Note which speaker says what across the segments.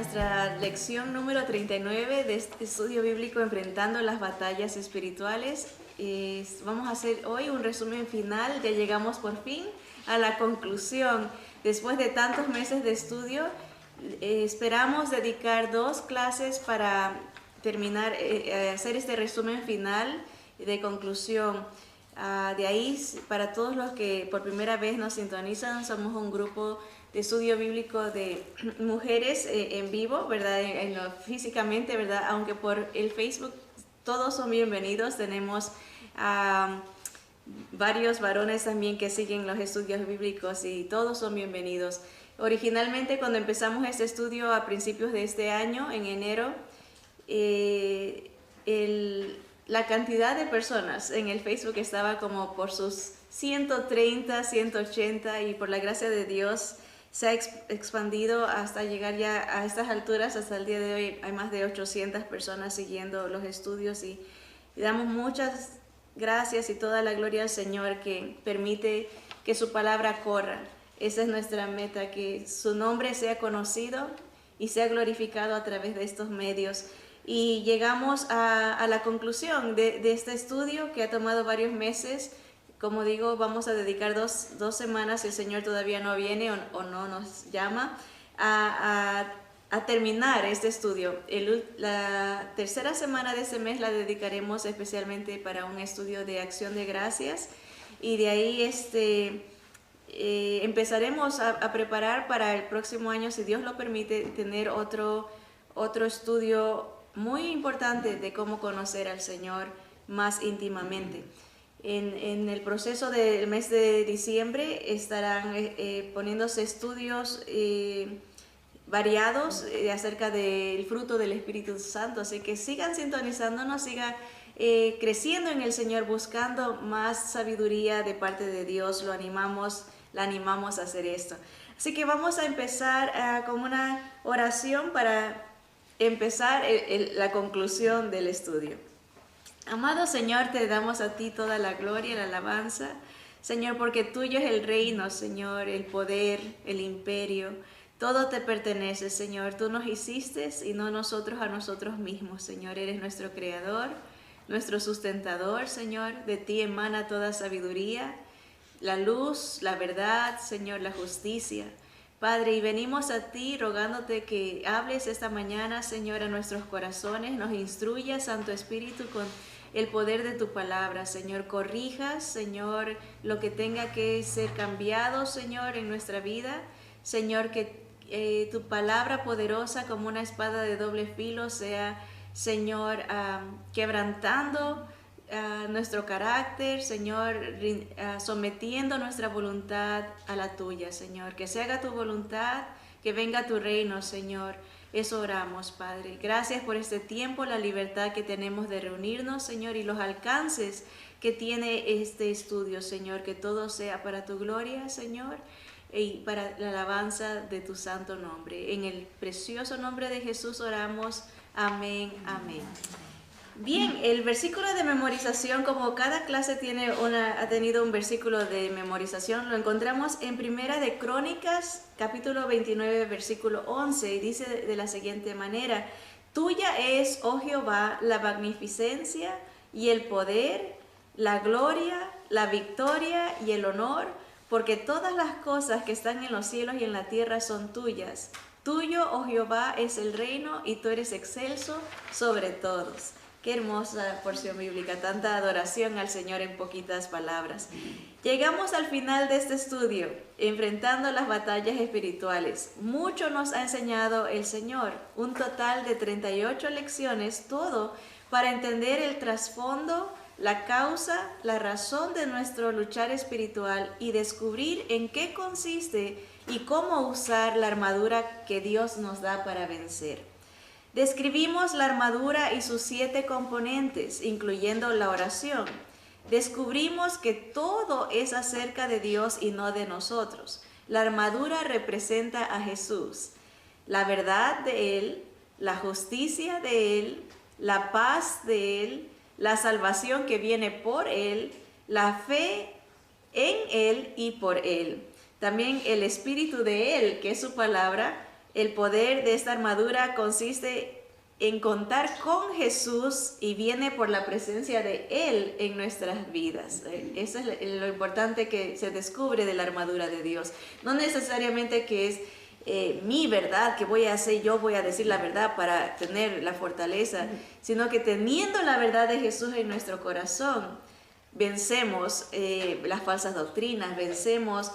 Speaker 1: nuestra lección número 39 de este estudio bíblico Enfrentando las batallas espirituales. Vamos a hacer hoy un resumen final. Ya llegamos por fin a la conclusión. Después de tantos meses de estudio, esperamos dedicar 2 clases para terminar, hacer este resumen final de conclusión. De ahí, para todos los que por primera vez nos sintonizan, somos un grupo de estudio bíblico de mujeres en vivo, ¿verdad? Físicamente, ¿verdad? Aunque por el Facebook todos son bienvenidos. Tenemos varios varones también que siguen los estudios bíblicos y todos son bienvenidos. Originalmente, cuando empezamos este estudio a principios de este año, en enero, la cantidad de personas en el Facebook estaba como por sus 130, 180 y por la gracia de Dios se ha expandido hasta llegar ya a estas alturas. Hasta el día de hoy hay más de 800 personas siguiendo los estudios y damos muchas gracias y toda la gloria al Señor que permite que su palabra corra. Esa es nuestra meta, que su nombre sea conocido y sea glorificado a través de estos medios. Y llegamos a la conclusión de este estudio que ha tomado varios meses. Como digo, vamos a dedicar dos semanas, si el Señor todavía no viene o no nos llama, a terminar este estudio. La tercera semana de este mes la dedicaremos especialmente para un estudio de acción de gracias. Y de ahí empezaremos a preparar para el próximo año, si Dios lo permite, tener otro estudio muy importante de cómo conocer al Señor más íntimamente. En el proceso del mes de diciembre estarán poniéndose estudios variados acerca del fruto del Espíritu Santo, así que sigan sintonizándonos, sigan creciendo en el Señor, buscando más sabiduría de parte de Dios. La animamos a hacer esto. Así que vamos a empezar con una oración para empezar la conclusión del estudio. Amado Señor, te damos a ti toda la gloria y la alabanza, Señor, porque tuyo es el reino, Señor, el poder, el imperio, todo te pertenece, Señor. Tú nos hiciste y no nosotros a nosotros mismos, Señor. Eres nuestro creador, nuestro sustentador, Señor. De ti emana toda sabiduría, la luz, la verdad, Señor, la justicia. Padre, y venimos a ti rogándote que hables esta mañana, Señor, a nuestros corazones, nos instruyas, Santo Espíritu, con el poder de tu palabra, Señor. Corrijas, Señor, lo que tenga que ser cambiado, Señor, en nuestra vida. Señor, que tu palabra poderosa como una espada de doble filo sea, Señor, quebrantando nuestro carácter, Señor, sometiendo nuestra voluntad a la tuya, Señor. Que se haga tu voluntad, que venga tu reino, Señor. Eso oramos, Padre. Gracias por este tiempo, la libertad que tenemos de reunirnos, Señor, y los alcances que tiene este estudio, Señor. Que todo sea para tu gloria, Señor, y para la alabanza de tu santo nombre. En el precioso nombre de Jesús oramos. Amén, amén. Bien, el versículo de memorización, como cada clase ha tenido un versículo de memorización, lo encontramos en Primera de Crónicas, capítulo 29, versículo 11, y dice de la siguiente manera: Tuya es, oh Jehová, la magnificencia y el poder, la gloria, la victoria y el honor, porque todas las cosas que están en los cielos y en la tierra son tuyas. Tuyo, oh Jehová, es el reino y tú eres excelso sobre todos. Qué hermosa porción bíblica, tanta adoración al Señor en poquitas palabras. Llegamos al final de este estudio, enfrentando las batallas espirituales. Mucho nos ha enseñado el Señor, un total de 38 lecciones, todo para entender el trasfondo, la causa, la razón de nuestro luchar espiritual y descubrir en qué consiste y cómo usar la armadura que Dios nos da para vencer. Describimos la armadura y sus 7 componentes, incluyendo la oración. Descubrimos que todo es acerca de Dios y no de nosotros. La armadura representa a Jesús, la verdad de Él, la justicia de Él, la paz de Él, la salvación que viene por Él, la fe en Él y por Él. También el Espíritu de Él, que es su palabra, El poder de esta armadura consiste en contar con Jesús y viene por la presencia de Él en nuestras vidas. Eso es lo importante que se descubre de la armadura de Dios. No necesariamente que es mi verdad, que voy a hacer, yo voy a decir la verdad para tener la fortaleza, sino que teniendo la verdad de Jesús en nuestro corazón, vencemos las falsas doctrinas, vencemos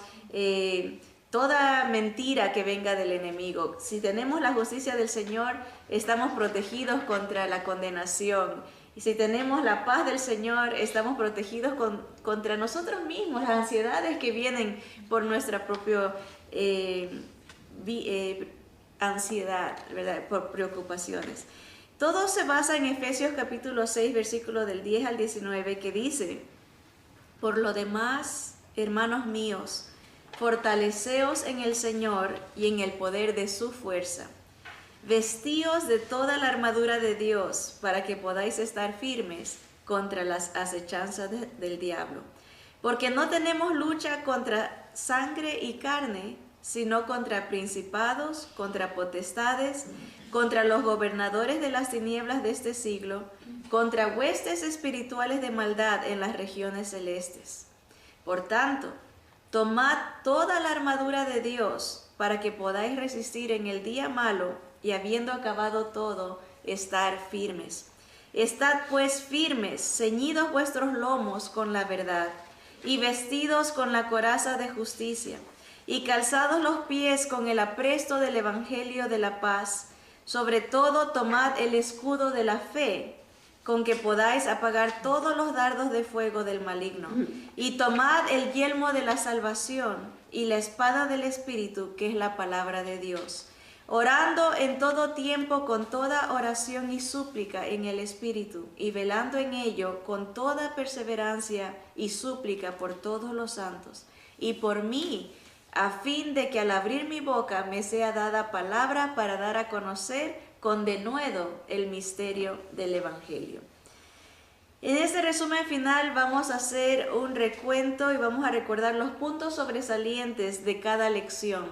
Speaker 1: toda mentira que venga del enemigo. Si tenemos la justicia del Señor, estamos protegidos contra la condenación. Y si tenemos la paz del Señor, estamos protegidos contra nosotros mismos, las ansiedades que vienen por nuestra propia ansiedad, ¿verdad? Por preocupaciones. Todo se basa en Efesios capítulo 6, versículo del 10 al 19, que dice: por lo demás, hermanos míos, fortaleceos en el Señor y en el poder de su fuerza. Vestíos de toda la armadura de Dios para que podáis estar firmes contra las acechanzas del diablo. Porque no tenemos lucha contra sangre y carne, sino contra principados, contra potestades, contra los gobernadores de las tinieblas de este siglo, contra huestes espirituales de maldad en las regiones celestes. Por tanto, tomad toda la armadura de Dios para que podáis resistir en el día malo y habiendo acabado todo, estar firmes. Estad pues firmes, ceñidos vuestros lomos con la verdad y vestidos con la coraza de justicia y calzados los pies con el apresto del evangelio de la paz. Sobre todo tomad el escudo de la fe, con que podáis apagar todos los dardos de fuego del maligno. Y tomad el yelmo de la salvación y la espada del Espíritu, que es la palabra de Dios. Orando en todo tiempo con toda oración y súplica en el Espíritu, y velando en ello con toda perseverancia y súplica por todos los santos, y por mí, a fin de que al abrir mi boca me sea dada palabra para dar a conocer con denuedo el misterio del Evangelio. En este resumen final vamos a hacer un recuento y vamos a recordar los puntos sobresalientes de cada lección.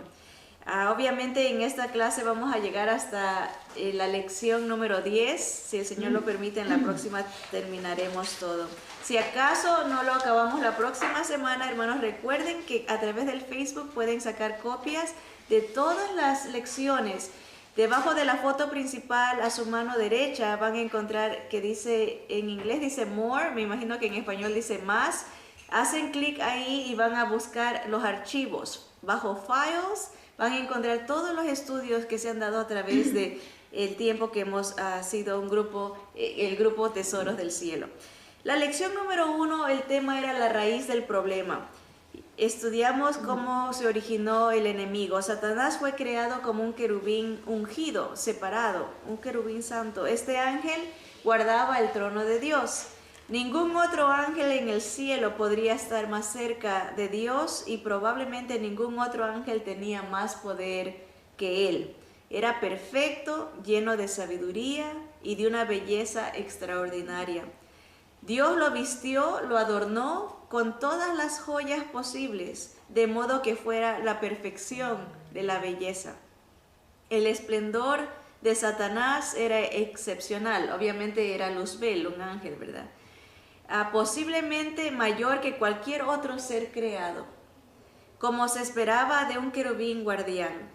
Speaker 1: Obviamente en esta clase vamos a llegar hasta la lección número 10. Si el Señor lo permite, en la próxima terminaremos todo. Si acaso no lo acabamos la próxima semana, hermanos, recuerden que a través del Facebook pueden sacar copias de todas las lecciones. Debajo de la foto principal, a su mano derecha, van a encontrar que dice, en inglés dice more, me imagino que en español dice más. Hacen clic ahí y van a buscar los archivos. Bajo Files van a encontrar todos los estudios que se han dado a través de el tiempo que hemos sido un grupo, el grupo Tesoros del Cielo. La lección número 1, el tema era la raíz del problema. Estudiamos cómo se originó el enemigo. Satanás fue creado como un querubín ungido, separado, un querubín santo. Este ángel guardaba el trono de Dios. Ningún otro ángel en el cielo podría estar más cerca de Dios y probablemente ningún otro ángel tenía más poder que él. Era perfecto, lleno de sabiduría y de una belleza extraordinaria. Dios lo vistió, lo adornó con todas las joyas posibles, de modo que fuera la perfección de la belleza. El esplendor de Satanás era excepcional, obviamente era Luzbel, un ángel, ¿verdad? Posiblemente mayor que cualquier otro ser creado, como se esperaba de un querubín guardián.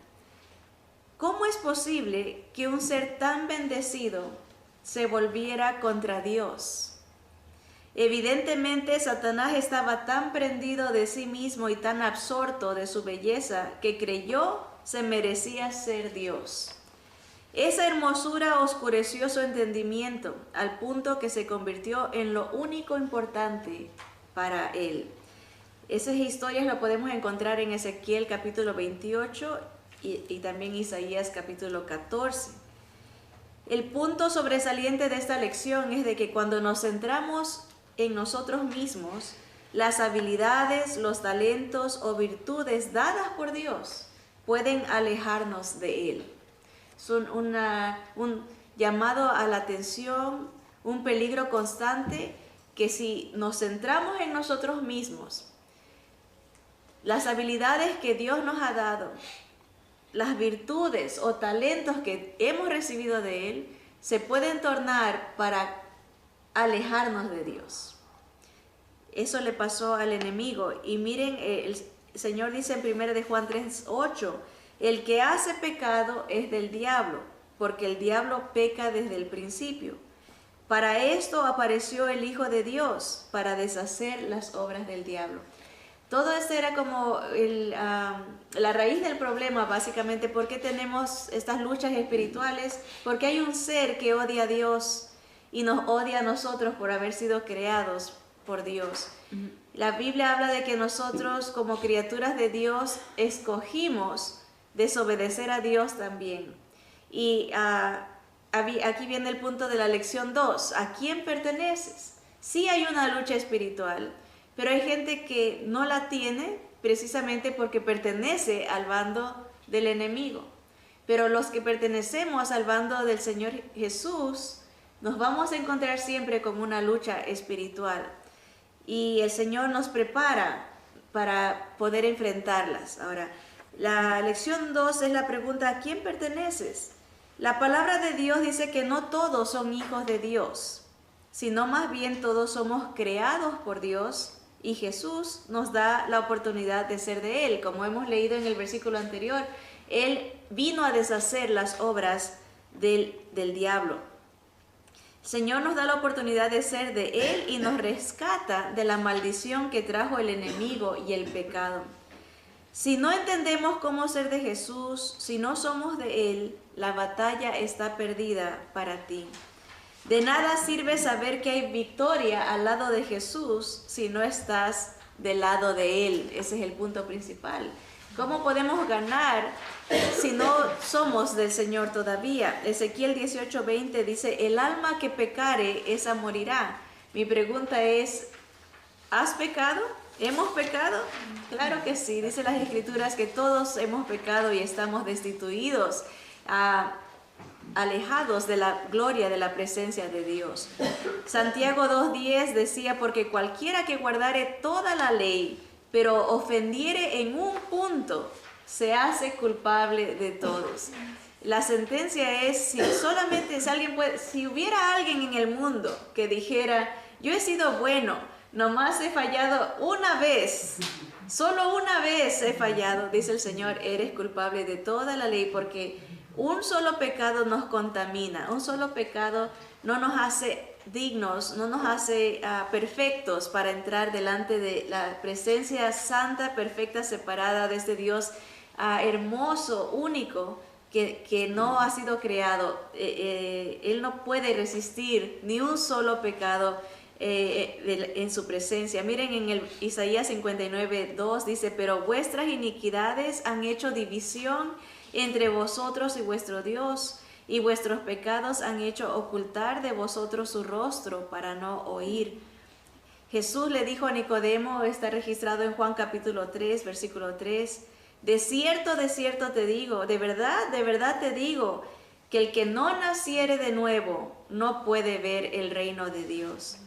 Speaker 1: ¿Cómo es posible que un ser tan bendecido se volviera contra Dios? Evidentemente, Satanás estaba tan prendido de sí mismo y tan absorto de su belleza que creyó se merecía ser Dios. Esa hermosura oscureció su entendimiento al punto que se convirtió en lo único importante para él. Esas historias las podemos encontrar en Ezequiel capítulo 28 y también Isaías capítulo 14. El punto sobresaliente de esta lección es de que cuando nos centramos en nosotros mismos, las habilidades, los talentos o virtudes dadas por Dios pueden alejarnos de Él. Son un llamado a la atención, un peligro constante que si nos centramos en nosotros mismos, las habilidades que Dios nos ha dado, las virtudes o talentos que hemos recibido de Él se pueden tornar para alejarnos de Dios. Eso le pasó al enemigo. Y miren, el Señor dice en 1 de Juan 3:8, el que hace pecado es del diablo, porque el diablo peca desde el principio. Para esto apareció el Hijo de Dios, para deshacer las obras del diablo. Todo esto era como la raíz del problema, básicamente. ¿Por qué tenemos estas luchas espirituales? Porque hay un ser que odia a Dios y nos odia a nosotros por haber sido creados por Dios. La Biblia habla de que nosotros, como criaturas de Dios, escogimos desobedecer a Dios también. Y aquí viene el punto de la lección 2. ¿A quién perteneces? Sí hay una lucha espiritual, pero hay gente que no la tiene precisamente porque pertenece al bando del enemigo. Pero los que pertenecemos al bando del Señor Jesús, nos vamos a encontrar siempre con una lucha espiritual. Y el Señor nos prepara para poder enfrentarlas. Ahora, la lección 2 es la pregunta: ¿a quién perteneces? La palabra de Dios dice que no todos son hijos de Dios, sino más bien todos somos creados por Dios, y Jesús nos da la oportunidad de ser de Él. Como hemos leído en el versículo anterior, Él vino a deshacer las obras del diablo. El Señor nos da la oportunidad de ser de Él y nos rescata de la maldición que trajo el enemigo y el pecado. Si no entendemos cómo ser de Jesús, si no somos de Él, la batalla está perdida para ti. De nada sirve saber que hay victoria al lado de Jesús si no estás del lado de Él. Ese es el punto principal. ¿Cómo podemos ganar si no somos del Señor todavía? Ezequiel 18:20 dice: el alma que pecare, esa morirá. Mi pregunta es: ¿has pecado? ¿Hemos pecado? Claro que sí. Dice las Escrituras que todos hemos pecado y estamos destituidos, alejados de la gloria de la presencia de Dios. Santiago 2:10 decía: porque cualquiera que guardare toda la ley, pero ofendiere en un punto, se hace culpable de todos. La sentencia es: si hubiera alguien en el mundo que dijera: yo he sido bueno, nomás he fallado una vez, solo una vez he fallado, dice el Señor, eres culpable de toda la ley, porque un solo pecado nos contamina, un solo pecado no nos hace dignos, no nos hace perfectos para entrar delante de la presencia santa, perfecta, separada de este Dios hermoso, único, que no ha sido creado. Él no puede resistir ni un solo pecado en su presencia. Miren, en el Isaías 59:2 dice: pero vuestras iniquidades han hecho división entre vosotros y vuestro Dios, y vuestros pecados han hecho ocultar de vosotros su rostro para no oír. Jesús le dijo a Nicodemo, está registrado en Juan capítulo 3, versículo 3, de cierto te digo, de verdad te digo, que el que no naciere de nuevo no puede ver el reino de Dios.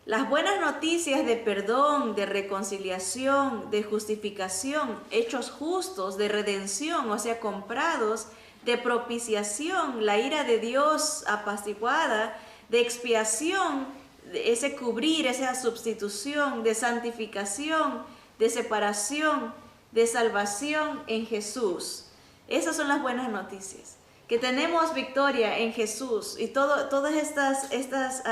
Speaker 1: Las buenas noticias de perdón, de reconciliación, de justificación, hechos justos, de redención, o sea, comprados, de propiciación, la ira de Dios apaciguada, de expiación, de ese cubrir, esa sustitución, de santificación, de separación, de salvación en Jesús. Esas son las buenas noticias, que tenemos victoria en Jesús, y todas estas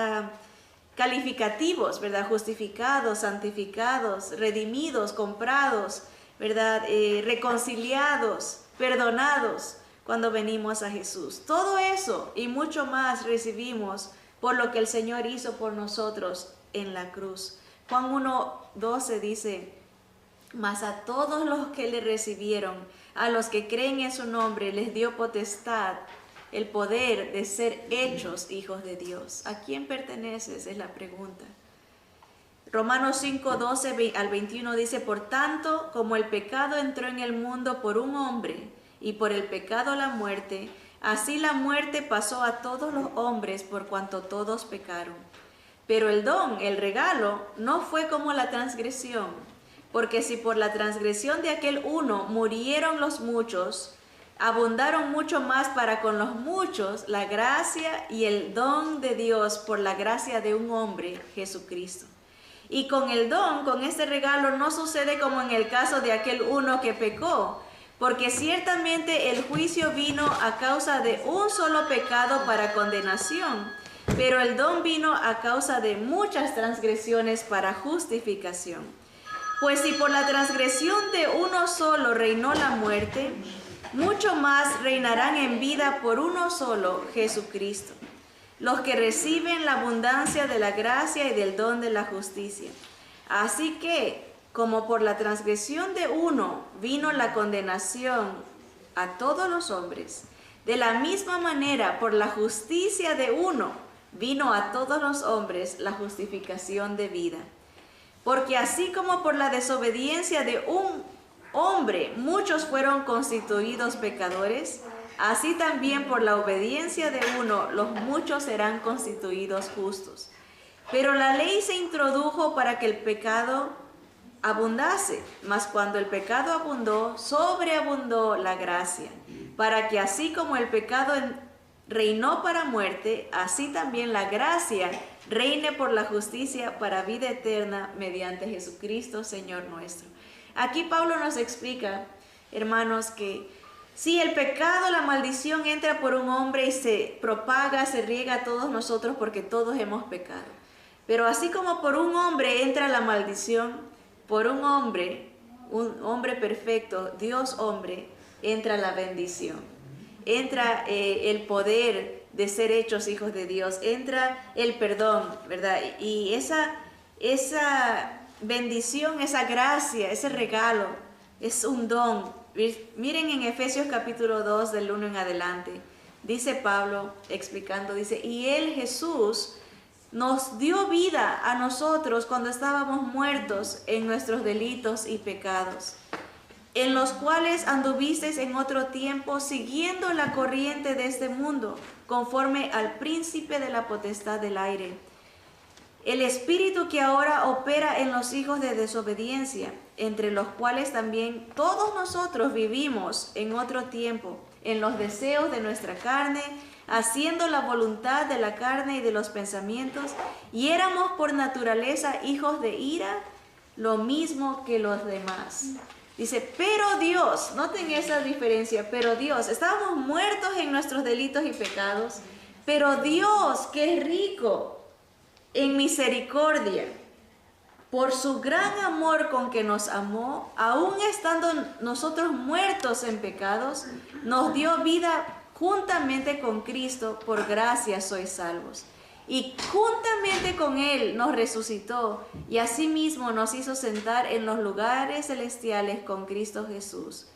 Speaker 1: calificativos, ¿verdad? Justificados, santificados, redimidos, comprados, ¿verdad? Reconciliados, perdonados cuando venimos a Jesús. Todo eso y mucho más recibimos por lo que el Señor hizo por nosotros en la cruz. Juan 1:12 dice: mas a todos los que le recibieron, a los que creen en su nombre, les dio potestad, el poder de ser hechos hijos de Dios. ¿A quién perteneces? Es la pregunta. Romanos 5:12 al 21 dice: por tanto, como el pecado entró en el mundo por un hombre, y por el pecado la muerte, así la muerte pasó a todos los hombres por cuanto todos pecaron. Pero el don, el regalo, no fue como la transgresión, porque si por la transgresión de aquel uno murieron los muchos, abundaron mucho más para con los muchos la gracia y el don de Dios por la gracia de un hombre, Jesucristo. Y con el don, con este regalo, no sucede como en el caso de aquel uno que pecó, porque ciertamente el juicio vino a causa de un solo pecado para condenación, pero el don vino a causa de muchas transgresiones para justificación. Pues si por la transgresión de uno solo reinó la muerte, mucho más reinarán en vida por uno solo, Jesucristo, los que reciben la abundancia de la gracia y del don de la justicia. Así que, como por la transgresión de uno vino la condenación a todos los hombres, de la misma manera por la justicia de uno vino a todos los hombres la justificación de vida. Porque así como por la desobediencia de un hombre muchos fueron constituidos pecadores, así también por la obediencia de uno los muchos serán constituidos justos. Pero la ley se introdujo para que el pecado abundase, mas cuando el pecado abundó, sobreabundó la gracia, para que así como el pecado reinó para muerte, así también la gracia reine por la justicia para vida eterna mediante Jesucristo, Señor nuestro. Aquí Pablo nos explica, hermanos, que si el pecado, la maldición entra por un hombre y se propaga, se riega a todos nosotros porque todos hemos pecado. Pero así como por un hombre entra la maldición, por un hombre perfecto, Dios hombre, entra la bendición. Entra el poder de ser hechos hijos de Dios, entra el perdón, ¿verdad? Y esa bendición, esa gracia, ese regalo, es un don. Miren en Efesios capítulo 2 del 1 en adelante, dice Pablo explicando, dice, y él, Jesús, nos dio vida a nosotros cuando estábamos muertos en nuestros delitos y pecados, en los cuales anduvisteis en otro tiempo siguiendo la corriente de este mundo, conforme al príncipe de la potestad del aire, el espíritu que ahora opera en los hijos de desobediencia, entre los cuales también todos nosotros vivimos en otro tiempo, en los deseos de nuestra carne, haciendo la voluntad de la carne y de los pensamientos, y éramos por naturaleza hijos de ira, lo mismo que los demás. Dice, pero Dios, noten esa diferencia, pero Dios, estábamos muertos en nuestros delitos y pecados, pero Dios, que es rico en misericordia, por su gran amor con que nos amó, aun estando nosotros muertos en pecados, nos dio vida juntamente con Cristo, por gracia sois salvos. Y juntamente con Él nos resucitó y asimismo nos hizo sentar en los lugares celestiales con Cristo Jesús,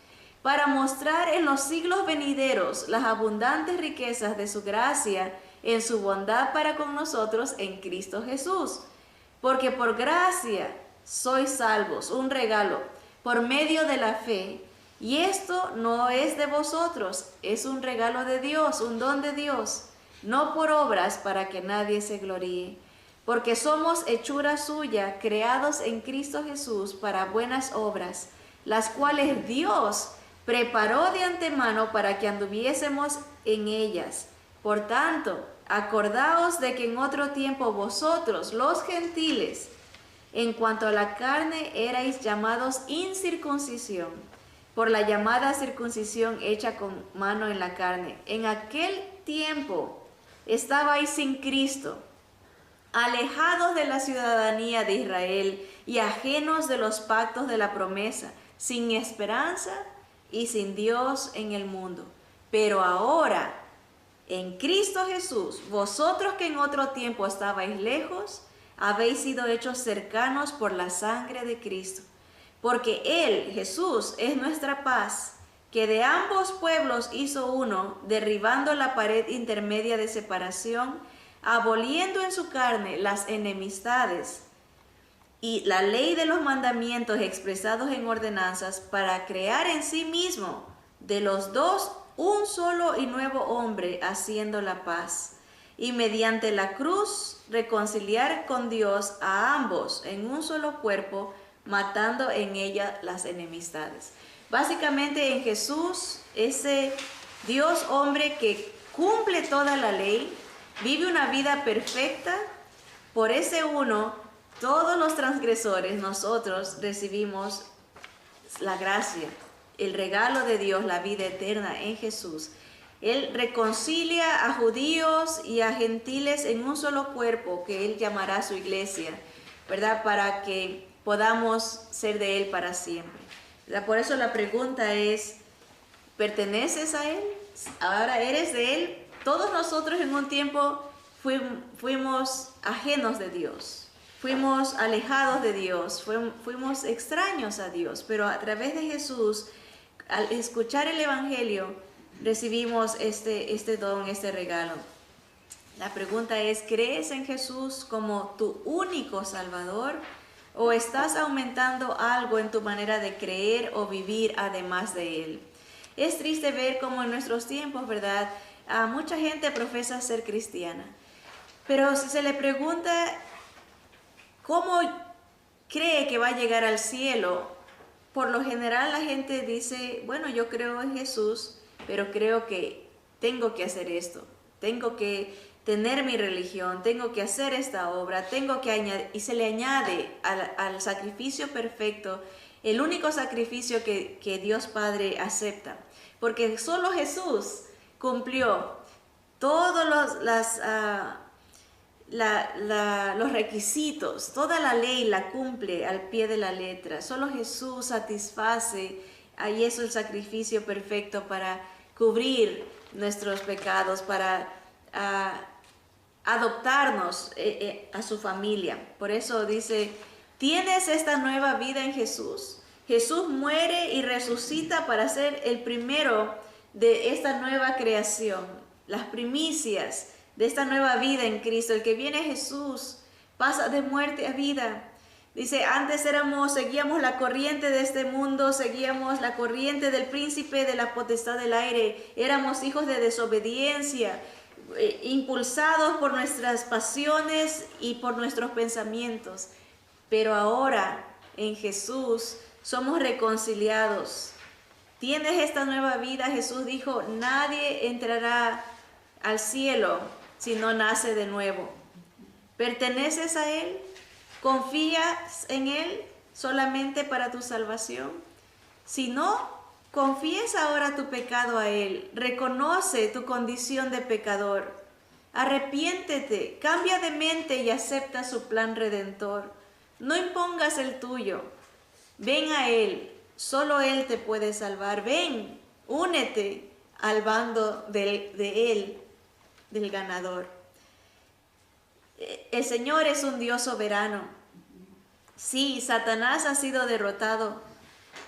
Speaker 1: para mostrar en los siglos venideros las abundantes riquezas de su gracia en su bondad para con nosotros en Cristo Jesús. Porque por gracia sois salvos, un regalo, por medio de la fe. Y esto no es de vosotros, es un regalo de Dios, un don de Dios, no por obras para que nadie se gloríe. Porque somos hechura suya, creados en Cristo Jesús para buenas obras, las cuales Dios preparó de antemano para que anduviésemos en ellas. Por tanto, acordaos de que en otro tiempo vosotros, los gentiles, en cuanto a la carne, erais llamados incircuncisión, por la llamada circuncisión hecha con mano en la carne. En aquel tiempo estabais sin Cristo, alejados de la ciudadanía de Israel y ajenos de los pactos de la promesa, sin esperanza y sin Dios en el mundo. Pero ahora, en Cristo Jesús, vosotros que en otro tiempo estabais lejos, habéis sido hechos cercanos por la sangre de Cristo. Porque Él, Jesús, es nuestra paz, que de ambos pueblos hizo uno, derribando la pared intermedia de separación, aboliendo en su carne las enemistades y la ley de los mandamientos expresados en ordenanzas, para crear en sí mismo de los dos un solo y nuevo hombre, haciendo la paz, y mediante la cruz reconciliar con Dios a ambos en un solo cuerpo, matando en ella las enemistades. Básicamente en Jesús, ese Dios hombre que cumple toda la ley, vive una vida perfecta, por ese uno, todos los transgresores, nosotros recibimos la gracia, el regalo de Dios, la vida eterna en Jesús. Él reconcilia a judíos y a gentiles en un solo cuerpo que Él llamará su iglesia, ¿verdad? Para que podamos ser de Él para siempre, ¿verdad? Por eso la pregunta es, ¿perteneces a Él? ¿Ahora eres de Él? Todos nosotros en un tiempo fuimos ajenos de Dios, fuimos alejados de Dios, fuimos extraños a Dios, pero a través de Jesús, al escuchar el Evangelio, recibimos este don, este regalo. La pregunta es, ¿crees en Jesús como tu único Salvador? ¿O estás aumentando algo en tu manera de creer o vivir además de Él? Es triste ver cómo en nuestros tiempos, ¿verdad? Mucha gente profesa ser cristiana. Pero si se le pregunta cómo cree que va a llegar al cielo, por lo general la gente dice, bueno, yo creo en Jesús, pero creo que tengo que hacer esto, tengo que tener mi religión, tengo que hacer esta obra, tengo que añadir, y se le añade al sacrificio perfecto, el único sacrificio que Dios Padre acepta, porque solo Jesús cumplió todos los requisitos, toda la ley la cumple al pie de la letra, solo Jesús satisface. Ahí es el sacrificio perfecto para cubrir nuestros pecados, para adoptarnos a su familia. Por eso dice, ¿tienes esta nueva vida en Jesús? Jesús muere y resucita para ser el primero de esta nueva creación, las primicias de esta nueva vida en Cristo. El que viene a Jesús pasa de muerte a vida. Dice, antes seguíamos la corriente de este mundo, seguíamos la corriente del príncipe de la potestad del aire, éramos hijos de desobediencia, impulsados por nuestras pasiones y por nuestros pensamientos. Pero ahora, en Jesús, somos reconciliados. Tienes esta nueva vida. Jesús dijo, nadie entrará al cielo si no nace de nuevo. ¿Perteneces a Él? ¿Confías en Él solamente para tu salvación? Si no, confiesa ahora tu pecado a Él. Reconoce tu condición de pecador. Arrepiéntete, cambia de mente y acepta su plan redentor. No impongas el tuyo. Ven a Él. Solo Él te puede salvar. Ven, únete al bando de Él, del ganador. El Señor es un Dios soberano. Sí, Satanás ha sido derrotado,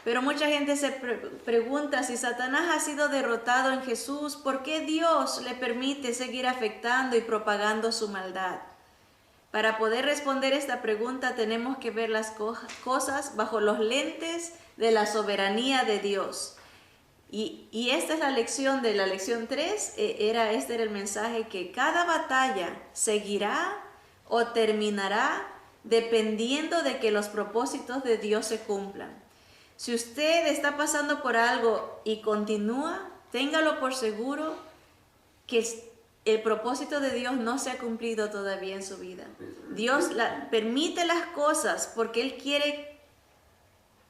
Speaker 1: pero mucha gente se pregunta, si Satanás ha sido derrotado en Jesús, ¿por qué Dios le permite seguir afectando y propagando su maldad? Para poder responder esta pregunta tenemos que ver las cosas bajo los lentes de la soberanía de Dios. Y esta es la lección de la lección 3, este era el mensaje, que cada batalla seguirá o terminará dependiendo de que los propósitos de Dios se cumplan. Si usted está pasando por algo y continúa, téngalo por seguro que el propósito de Dios no se ha cumplido todavía en su vida. Dios permite las cosas porque Él quiere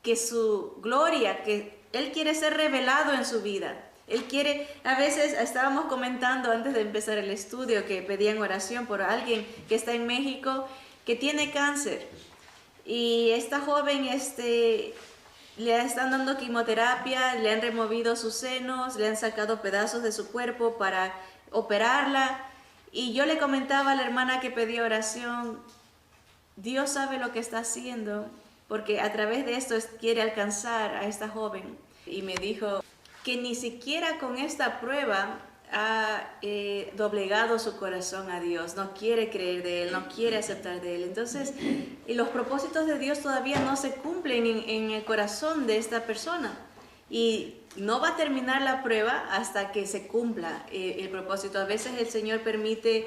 Speaker 1: que su gloria, que Él quiere ser revelado en su vida. Él quiere, a veces estábamos comentando antes de empezar el estudio que pedían oración por alguien que está en México que tiene cáncer. Y esta joven le están dando quimioterapia, le han removido sus senos, le han sacado pedazos de su cuerpo para operarla. Y yo le comentaba a la hermana que pedía oración, Dios sabe lo que está haciendo, porque a través de esto quiere alcanzar a esta joven. Y me dijo que ni siquiera con esta prueba ha doblegado su corazón a Dios, no quiere creer de Él, no quiere aceptar de Él. Entonces, y los propósitos de Dios todavía no se cumplen en el corazón de esta persona. Y no va a terminar la prueba hasta que se cumpla el propósito. A veces el Señor permite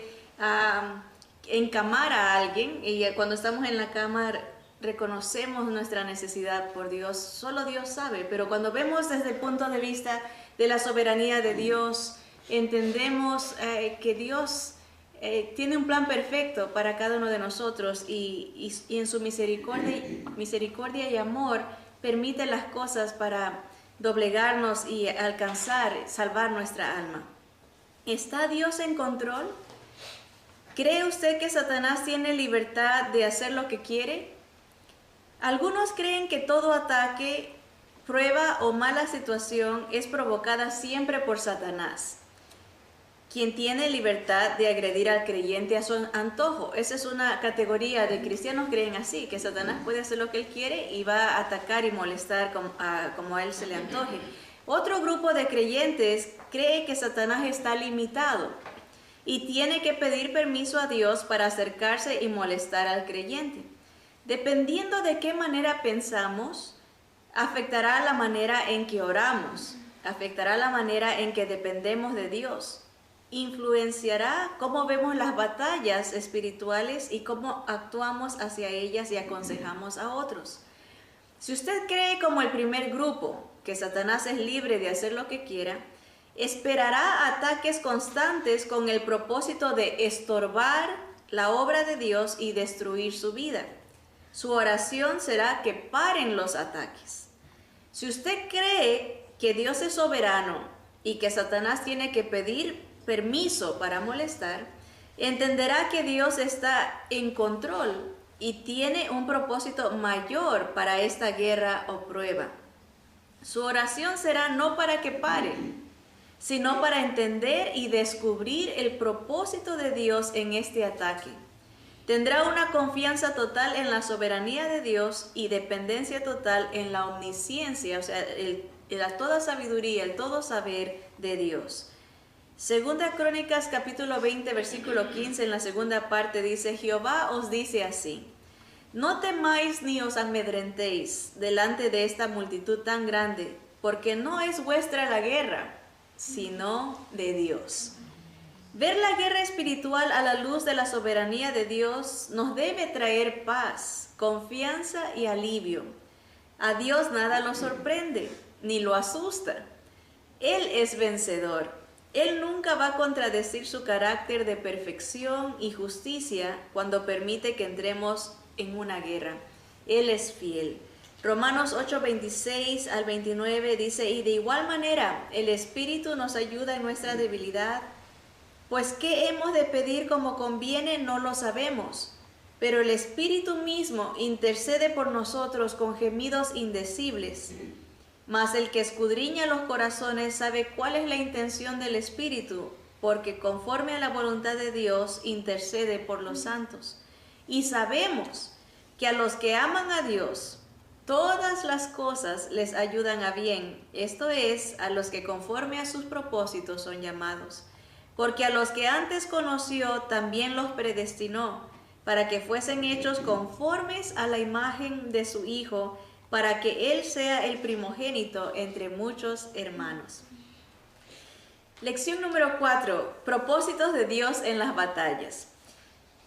Speaker 1: encamar a alguien, y cuando estamos en la cama reconocemos nuestra necesidad por Dios, solo Dios sabe, pero cuando vemos desde el punto de vista de la soberanía de Dios, entendemos que Dios tiene un plan perfecto para cada uno de nosotros y en su misericordia y amor permite las cosas para doblegarnos y alcanzar, salvar nuestra alma. ¿Está Dios en control? ¿Cree usted que Satanás tiene libertad de hacer lo que quiere? Algunos creen que todo ataque, prueba o mala situación es provocada siempre por Satanás, quien tiene libertad de agredir al creyente a su antojo. Esa es una categoría de cristianos que creen así, que Satanás puede hacer lo que él quiere y va a atacar y molestar como a él se le antoje. Otro grupo de creyentes cree que Satanás está limitado y tiene que pedir permiso a Dios para acercarse y molestar al creyente. Dependiendo de qué manera pensamos, afectará la manera en que oramos, afectará la manera en que dependemos de Dios, influenciará cómo vemos las batallas espirituales y cómo actuamos hacia ellas y aconsejamos a otros. Si usted cree como el primer grupo, que Satanás es libre de hacer lo que quiera, esperará ataques constantes con el propósito de estorbar la obra de Dios y destruir su vida. Su oración será que paren los ataques. Si usted cree que Dios es soberano y que Satanás tiene que pedir permiso para molestar, entenderá que Dios está en control y tiene un propósito mayor para esta guerra o prueba. Su oración será no para que pare, sino para entender y descubrir el propósito de Dios en este ataque. Tendrá una confianza total en la soberanía de Dios y dependencia total en la omnisciencia, o sea, la toda sabiduría, el todo saber de Dios. Segunda Crónicas capítulo 20 versículo 15 en la segunda parte dice: Jehová os dice así: no temáis ni os amedrentéis delante de esta multitud tan grande, porque no es vuestra la guerra, sino de Dios. Ver la guerra espiritual a la luz de la soberanía de Dios nos debe traer paz, confianza y alivio. A Dios nada lo sorprende, ni lo asusta. Él es vencedor. Él nunca va a contradecir su carácter de perfección y justicia cuando permite que entremos en una guerra. Él es fiel. Romanos 8:26 al 29 dice: y de igual manera el Espíritu nos ayuda en nuestra debilidad. Pues qué hemos de pedir como conviene no lo sabemos, pero el Espíritu mismo intercede por nosotros con gemidos indecibles. Mas el que escudriña los corazones sabe cuál es la intención del Espíritu, porque conforme a la voluntad de Dios intercede por los santos. Y sabemos que a los que aman a Dios, todas las cosas les ayudan a bien, esto es, a los que conforme a sus propósitos son llamados. Porque a los que antes conoció también los predestinó, para que fuesen hechos conformes a la imagen de su Hijo, para que Él sea el primogénito entre muchos hermanos. Lección número 4. Propósitos de Dios en las batallas.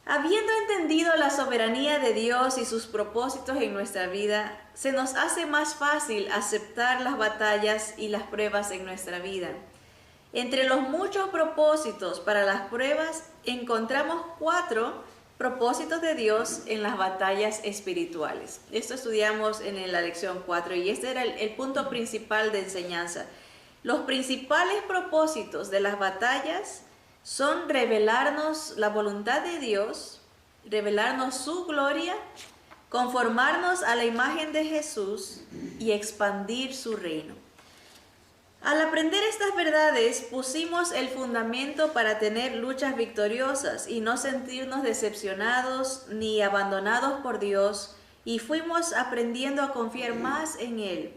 Speaker 1: Habiendo entendido la soberanía de Dios y sus propósitos en nuestra vida, se nos hace más fácil aceptar las batallas y las pruebas en nuestra vida. Entre los muchos propósitos para las pruebas, encontramos 4 propósitos de Dios en las batallas espirituales. Esto estudiamos en la lección 4 y este era el punto principal de enseñanza. Los principales propósitos de las batallas son revelarnos la voluntad de Dios, revelarnos su gloria, conformarnos a la imagen de Jesús y expandir su reino. Al aprender estas verdades, pusimos el fundamento para tener luchas victoriosas y no sentirnos decepcionados ni abandonados por Dios, y fuimos aprendiendo a confiar más en Él.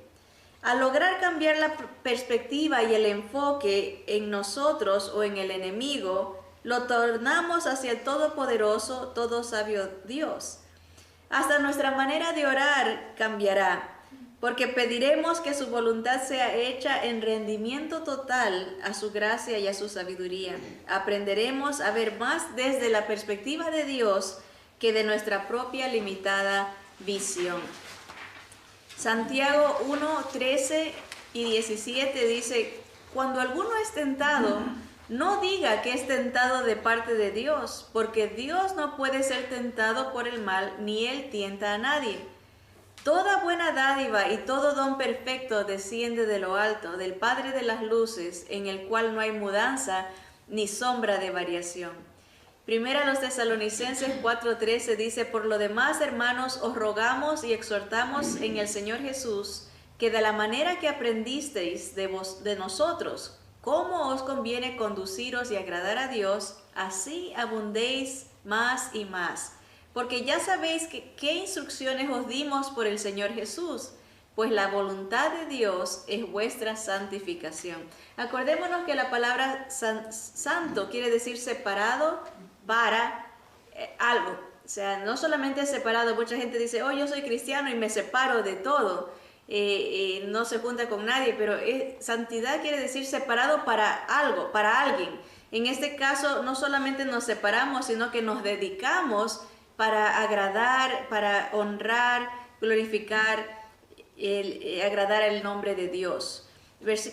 Speaker 1: Al lograr cambiar la perspectiva y el enfoque en nosotros o en el enemigo, lo tornamos hacia el todopoderoso, todo sabio Dios. Hasta nuestra manera de orar cambiará, porque pediremos que su voluntad sea hecha en rendimiento total a su gracia y a su sabiduría. Aprenderemos a ver más desde la perspectiva de Dios que de nuestra propia limitada visión. Santiago 1, 13 y 17 dice, cuando alguno es tentado, no diga que es tentado de parte de Dios, porque Dios no puede ser tentado por el mal, ni Él tienta a nadie. Toda buena dádiva y todo don perfecto desciende de lo alto, del Padre de las luces, en el cual no hay mudanza ni sombra de variación. Primera a los Tesalonicenses 4:13 dice, por lo demás, hermanos, os rogamos y exhortamos en el Señor Jesús, que de la manera que aprendisteis de nosotros, cómo os conviene conduciros y agradar a Dios, así abundéis más y más. Porque ya sabéis qué instrucciones os dimos por el Señor Jesús, pues la voluntad de Dios es vuestra santificación. Acordémonos que la palabra santo quiere decir separado para algo. O sea, no solamente separado, mucha gente dice, oh, yo soy cristiano y me separo de todo. No se junta con nadie, pero santidad quiere decir separado para algo, para alguien. En este caso, no solamente nos separamos, sino que nos dedicamos para agradar, para honrar, glorificar, agradar el nombre de Dios.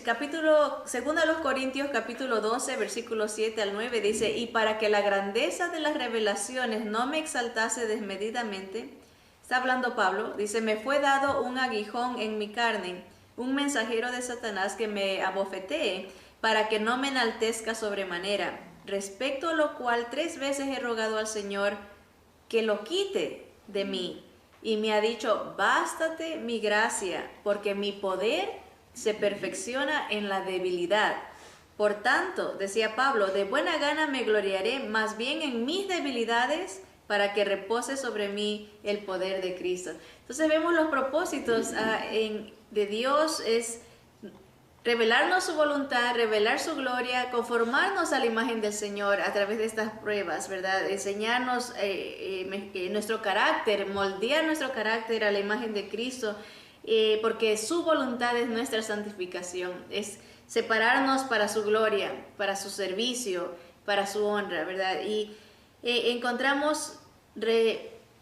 Speaker 1: Capítulo 2 Corintios, capítulo 12, versículos 7 al 9, dice, y para que la grandeza de las revelaciones no me exaltase desmedidamente, está hablando Pablo, dice, me fue dado un aguijón en mi carne, un mensajero de Satanás que me abofetee, para que no me enaltezca sobremanera, respecto a lo cual 3 veces he rogado al Señor que lo quite de mí. Y me ha dicho, bástate mi gracia, porque mi poder se perfecciona en la debilidad. Por tanto, decía Pablo, de buena gana me gloriaré más bien en mis debilidades, para que repose sobre mí el poder de Cristo. Entonces vemos los propósitos de Dios es revelarnos su voluntad, revelar su gloria, conformarnos a la imagen del Señor a través de estas pruebas, ¿verdad? Enseñarnos nuestro carácter, moldear nuestro carácter a la imagen de Cristo, porque su voluntad es nuestra santificación, es separarnos para su gloria, para su servicio, para su honra, ¿verdad? Y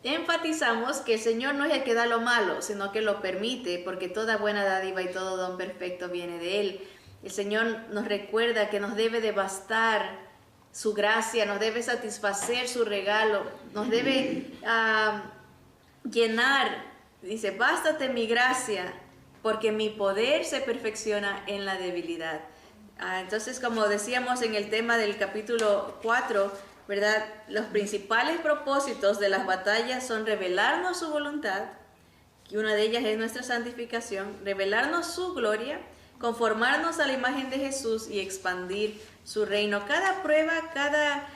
Speaker 1: enfatizamos que el Señor no es el que da lo malo, sino que lo permite, porque toda buena dádiva y todo don perfecto viene de Él. El Señor nos recuerda que nos debe de bastar su gracia, nos debe satisfacer su regalo, nos debe llenar. Dice, bástate mi gracia, porque mi poder se perfecciona en la debilidad. Entonces, como decíamos en el tema del capítulo 4, ¿verdad? Los principales propósitos de las batallas son revelarnos su voluntad, y una de ellas es nuestra santificación, revelarnos su gloria, conformarnos a la imagen de Jesús y expandir su reino. Cada prueba, cada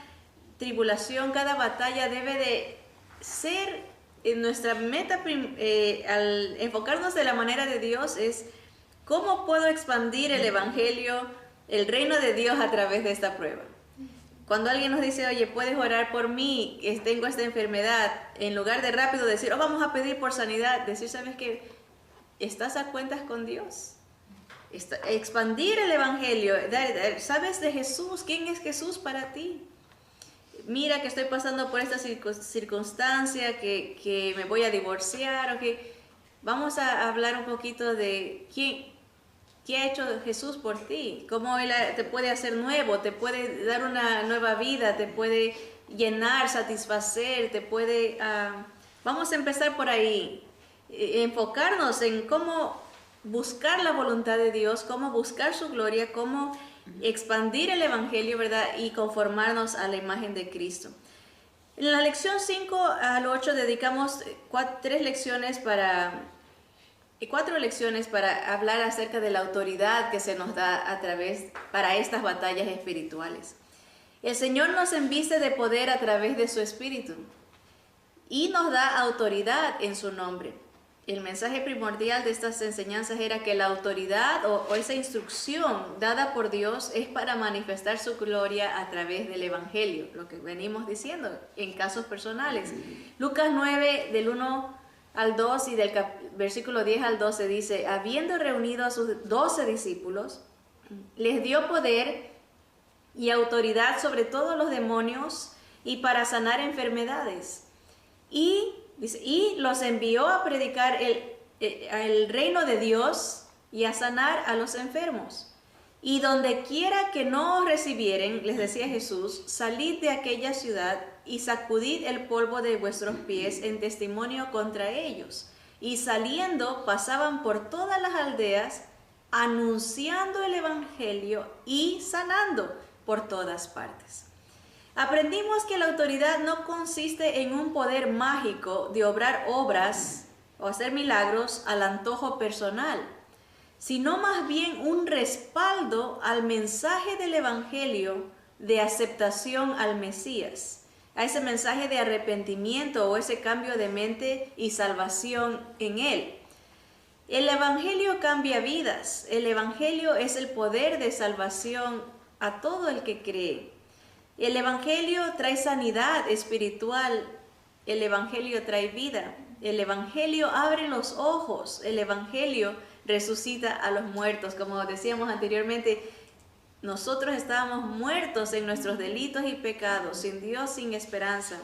Speaker 1: tribulación, cada batalla debe de ser nuestra meta, al enfocarnos de la manera de Dios, es cómo puedo expandir el evangelio, el reino de Dios a través de esta prueba. Cuando alguien nos dice, oye, puedes orar por mí, tengo esta enfermedad, en lugar de rápido decir, oh, vamos a pedir por sanidad, decir, ¿sabes qué? Estás a cuentas con Dios. Expandir el evangelio, ¿sabes de Jesús? ¿Quién es Jesús para ti? Mira que estoy pasando por esta circunstancia, que me voy a divorciar, okay. Vamos a hablar un poquito de ¿qué ha hecho Jesús por ti? ¿Cómo Él te puede hacer nuevo? Te puede dar una nueva vida, te puede llenar, satisfacer, te puede... Vamos a empezar por ahí. Enfocarnos en cómo buscar la voluntad de Dios, cómo buscar su gloria, cómo expandir el evangelio, ¿verdad? Y conformarnos a la imagen de Cristo. En la lección 5 al 8 dedicamos 4 lecciones para hablar acerca de la autoridad que se nos da para estas batallas espirituales. El Señor nos enviste de poder a través de su Espíritu y nos da autoridad en su nombre. El mensaje primordial de estas enseñanzas era que la autoridad o esa instrucción dada por Dios es para manifestar su gloria a través del Evangelio, lo que venimos diciendo en casos personales. Lucas 9, del 1 al 2 y del versículo 10 al 12 dice, habiendo reunido a sus 12 discípulos, les dio poder y autoridad sobre todos los demonios y para sanar enfermedades. Y Dice, y los envió a predicar el reino de Dios y a sanar a los enfermos. Y donde quiera que no os recibieren, les decía Jesús, salid de aquella ciudad y sacudid el polvo de vuestros pies en testimonio contra ellos. Y saliendo pasaban por todas las aldeas, anunciando el evangelio y sanando por todas partes. Aprendimos que la autoridad no consiste en un poder mágico de obrar obras o hacer milagros al antojo personal, sino más bien un respaldo al mensaje del evangelio de aceptación al Mesías, a ese mensaje de arrepentimiento o ese cambio de mente y salvación en él. El evangelio cambia vidas, el evangelio es el poder de salvación a todo el que cree. El evangelio trae sanidad espiritual, el evangelio trae vida, el evangelio abre los ojos, el evangelio resucita a los muertos. Como decíamos anteriormente, nosotros estábamos muertos en nuestros delitos y pecados, sin Dios, sin esperanza.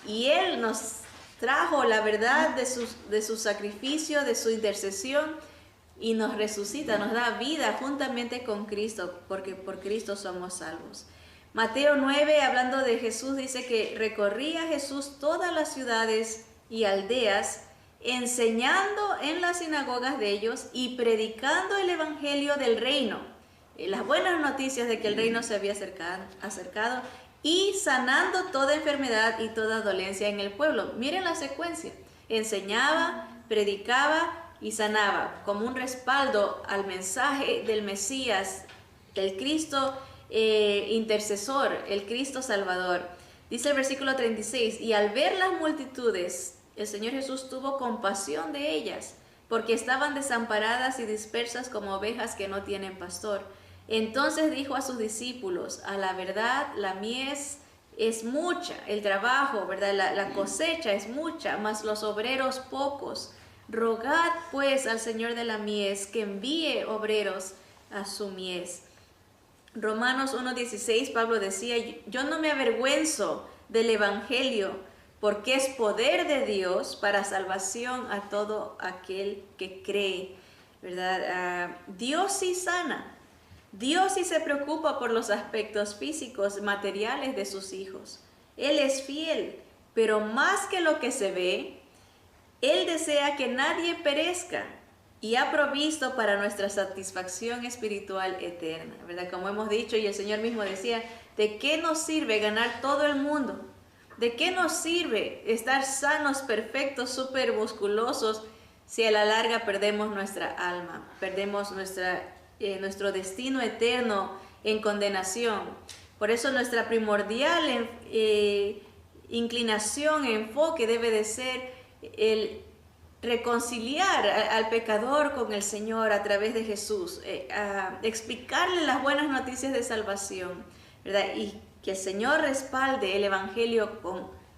Speaker 1: Y Él nos trajo la verdad de su sacrificio, de su intercesión, y nos resucita, nos da vida juntamente con Cristo, porque por Cristo somos salvos. Mateo 9, hablando de Jesús, dice que recorría Jesús todas las ciudades y aldeas, enseñando en las sinagogas de ellos y predicando el evangelio del reino, las buenas noticias de que el reino se había acercado, y sanando toda enfermedad y toda dolencia en el pueblo. Miren la secuencia: enseñaba, predicaba y sanaba, como un respaldo al mensaje del Mesías, el Cristo intercesor, el Cristo Salvador. Dice el versículo 36, y al ver las multitudes, el Señor Jesús tuvo compasión de ellas, porque estaban desamparadas y dispersas como ovejas que no tienen pastor. Entonces dijo a sus discípulos, a la verdad la mies es mucha, el trabajo, ¿verdad? La cosecha es mucha, mas los obreros pocos. Rogad pues al Señor de la mies que envíe obreros a su mies. Romanos 1:16, Pablo decía, yo no me avergüenzo del evangelio, porque es poder de Dios para salvación a todo aquel que cree, ¿verdad? Dios sí sana, Dios sí se preocupa por los aspectos físicos, materiales de sus hijos. Él es fiel, pero más que lo que se ve, Él desea que nadie perezca y ha provisto para nuestra satisfacción espiritual eterna, ¿verdad? Como hemos dicho, y el Señor mismo decía, ¿de qué nos sirve ganar todo el mundo? ¿De qué nos sirve estar sanos, perfectos, súper musculosos, si a la larga perdemos nuestra alma, perdemos nuestro destino eterno en condenación? Por eso nuestra primordial inclinación, enfoque debe de ser el reconciliar al pecador con el Señor a través de Jesús, explicarle las buenas noticias de salvación, ¿verdad? Y que el Señor respalde el evangelio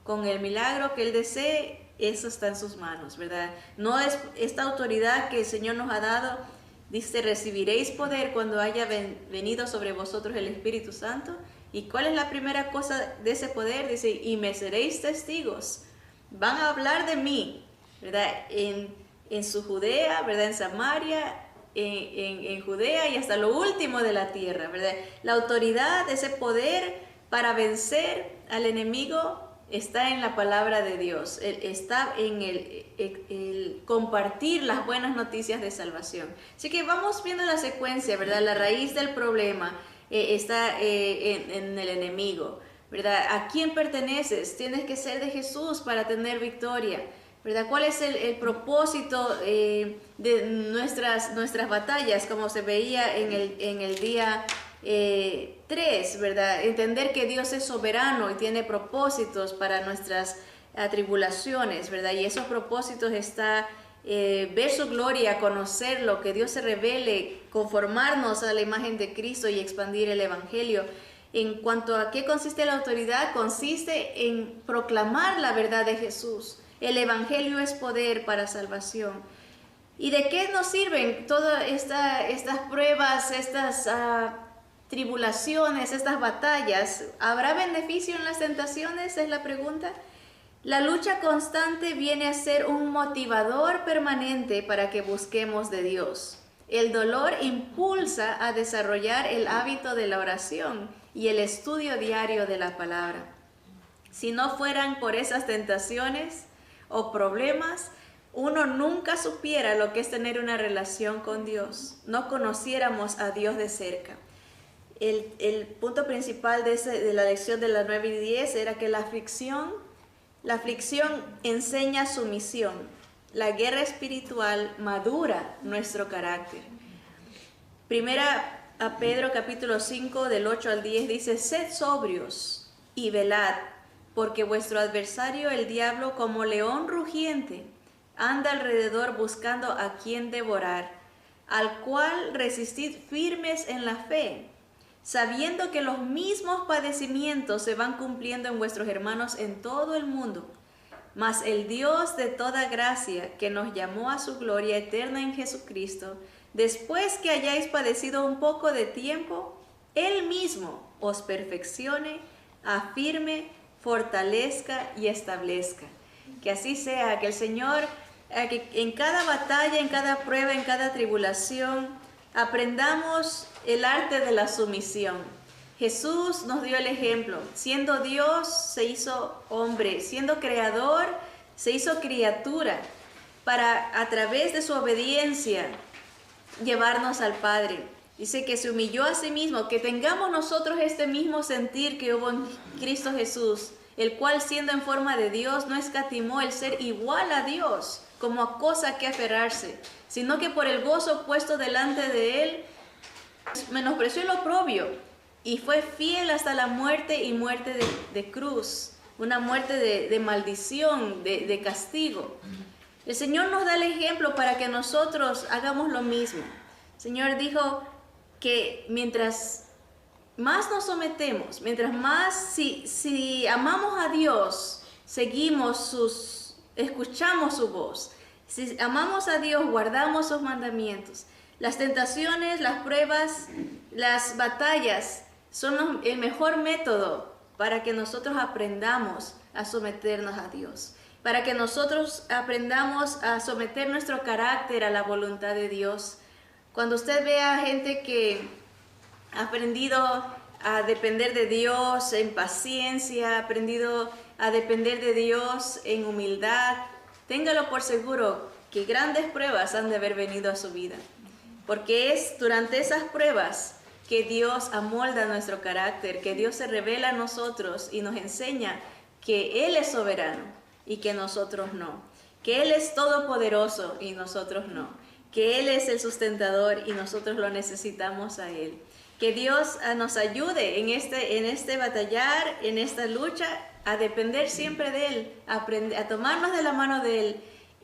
Speaker 1: con el milagro que Él desee. Eso está en sus manos, ¿verdad? No es esta autoridad que el Señor nos ha dado. Dice, recibiréis poder cuando haya venido sobre vosotros el Espíritu Santo. ¿Y cuál es la primera cosa de ese poder? Dice, y me seréis testigos. Van a hablar de mí, ¿verdad? En su Judea, ¿verdad? En Samaria, en Judea y hasta lo último de la tierra, ¿verdad? La autoridad, ese poder para vencer al enemigo está en la palabra de Dios, está en el compartir las buenas noticias de salvación. Así que vamos viendo la secuencia, ¿verdad? La raíz del problema está en el enemigo, ¿verdad? ¿A quién perteneces? Tienes que ser de Jesús para tener victoria, ¿verdad? ¿Cuál es el propósito de nuestras batallas? Como se veía en el día 3, ¿verdad? Entender que Dios es soberano y tiene propósitos para nuestras tribulaciones, ¿verdad? Y esos propósitos está ver su gloria, conocerlo, que Dios se revele, conformarnos a la imagen de Cristo y expandir el evangelio. En cuanto a qué consiste la autoridad, consiste en proclamar la verdad de Jesús. El evangelio es poder para salvación. ¿Y de qué nos sirven todas estas pruebas, estas tribulaciones, estas batallas? ¿Habrá beneficio en las tentaciones? Es la pregunta. La lucha constante viene a ser un motivador permanente para que busquemos de Dios. El dolor impulsa a desarrollar el hábito de la oración y el estudio diario de la palabra. Si no fueran por esas tentaciones o problemas, uno nunca supiera lo que es tener una relación con Dios. No conociéramos a Dios de cerca. El punto principal de la lección de las 9 y 10 era que la aflicción enseña sumisión. La guerra espiritual madura nuestro carácter. Primera a Pedro capítulo 5 del 8 al 10 dice: sed sobrios y velad, porque vuestro adversario el diablo, como león rugiente, anda alrededor buscando a quien devorar, al cual resistid firmes en la fe, sabiendo que los mismos padecimientos se van cumpliendo en vuestros hermanos en todo el mundo. Mas el Dios de toda gracia, que nos llamó a su gloria eterna en Jesucristo, después que hayáis padecido un poco de tiempo, Él mismo os perfeccione, afirme, fortalezca y establezca. Que así sea, que el Señor, que en cada batalla, en cada prueba, en cada tribulación, aprendamos el arte de la sumisión. Jesús nos dio el ejemplo. Siendo Dios, se hizo hombre. Siendo creador, se hizo criatura, para a través de su obediencia llevarnos al Padre. Dice que se humilló a sí mismo, que tengamos nosotros este mismo sentir que hubo en Cristo Jesús, el cual, siendo en forma de Dios, no escatimó el ser igual a Dios como a cosa que aferrarse, sino que por el gozo puesto delante de Él, menospreció el oprobio y fue fiel hasta la muerte, y muerte de cruz, una muerte de maldición, de castigo. El Señor nos da el ejemplo para que nosotros hagamos lo mismo. El Señor dijo que mientras más nos sometemos, mientras más, si amamos a Dios, escuchamos su voz. Si amamos a Dios, guardamos sus mandamientos. Las tentaciones, las pruebas, las batallas son el mejor método para que nosotros aprendamos a someternos a Dios, para que nosotros aprendamos a someter nuestro carácter a la voluntad de Dios. Cuando usted vea gente que ha aprendido a depender de Dios en paciencia, ha aprendido a depender de Dios en humildad, téngalo por seguro que grandes pruebas han de haber venido a su vida, porque es durante esas pruebas que Dios amolda nuestro carácter, que Dios se revela a nosotros y nos enseña que Él es soberano y que nosotros no, que Él es todopoderoso y nosotros no, que Él es el sustentador y nosotros lo necesitamos a Él. Que Dios nos ayude en este batallar, en esta lucha, a depender siempre de Él, a tomarnos de la mano de Él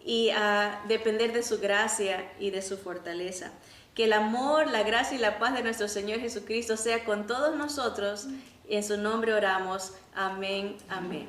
Speaker 1: y a depender de su gracia y de su fortaleza. Que el amor, la gracia y la paz de nuestro Señor Jesucristo sea con todos nosotros. En su nombre oramos. Amén. Amén.